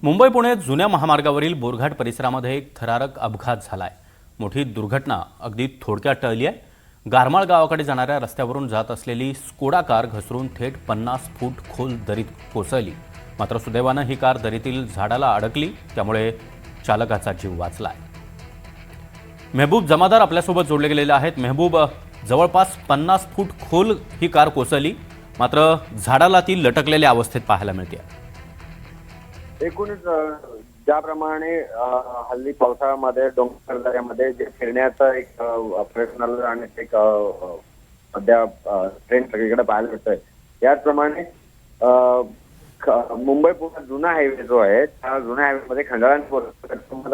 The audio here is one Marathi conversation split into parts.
मुंबई पुणे जुन्या महामार्गावरील बोरघाट परिसरामध्ये एक थरारक अपघात झालाय। मोठी दुर्घटना अगदी थोडक्यात टळली आहे। गारमाळ गावाकडे जाणाऱ्या रस्त्यावरून जात असलेली स्कोडा कार घसरून थेट 50 फूट खोल दरीत कोसळली। मात्र सुदैवानं ही कार दरीतील झाडाला अडकली, त्यामुळे चालकाचा जीव वाचलाय। मेहबूब जमादार आपल्यासोबत जोडले गेलेले आहेत। मेहबूब, जवळपास 50 फूट खोल ही कार कोसळली, मात्र झाडाला ती लटकलेल्या अवस्थेत पाहायला मिळते। एकूणच ज्याप्रमाणे हल्ली पावसाळ्यामध्ये डोंगर दऱ्यामध्ये जे फिरण्याचं एक प्रयत्न आणि एक सध्या ट्रेंड सगळीकडे पाहायला मिळतोय, याचप्रमाणे मुंबई पुणे जुना हायवे जो आहे, त्या जुन्या हायवेमध्ये खंडाळा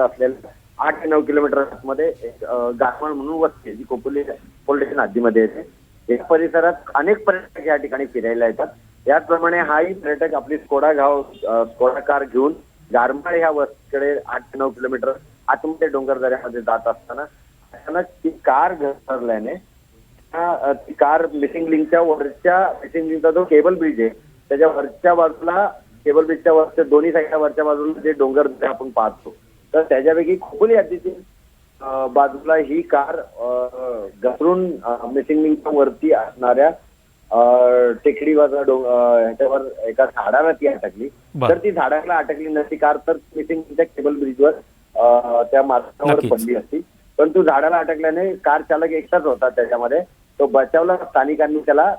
असलेल्या 8 ते 9 किलोमीटर मध्ये एक गारमाळ म्हणून वस्ती जी खोपोली पोलीस स्टेशन हद्दीमध्ये येते। या परिसरात अनेक पर्यटक या ठिकाणी फिरायला येतात। याचप्रमाणे हाही पर्यटक आपली स्कोडा कार घेऊन गारमाळ ह्या वस्तीकडे 8 ते 9 किलोमीटर आतमध्ये डोंगर दऱ्यामध्ये जात असताना अचानक ती कार घसरल्याने ती कार मिसिंग लिंकच्या वरच्या मिसिंग लिंकचा जो केबल ब्रिज आहे त्याच्या वरच्या बाजूला, केबल ब्रिजच्या वरच्या दोन्ही साईडच्या वरच्या बाजूला जे डोंगर दऱ्या आपण पाहतो, तर त्याच्यापैकी खोपोली हद्दीतील बाजूला ही कार घसरून मिसिंग लिंकच्या वरती असणाऱ्या टेकडीवर ह्याच्यावर एका झाडाला ती अटकली। तर ती झाडाला अटकली नसती कार तर मिसिंगच्या केबल ब्रिजवर त्या मार्गावर पडली असती, परंतु झाडाला अटकल्याने कार चालक एकटाच होता, त्याच्यामध्ये तो बचावला। स्थानिकांनी त्याला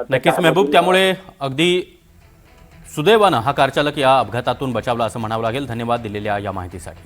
नक्कीच मेहबूब, त्यामुळे अगदी सुदैवानं हा कार चालक या अपघातातून बचावला असं म्हणावं लागेल। धन्यवाद दिलेल्या या माहितीसाठी।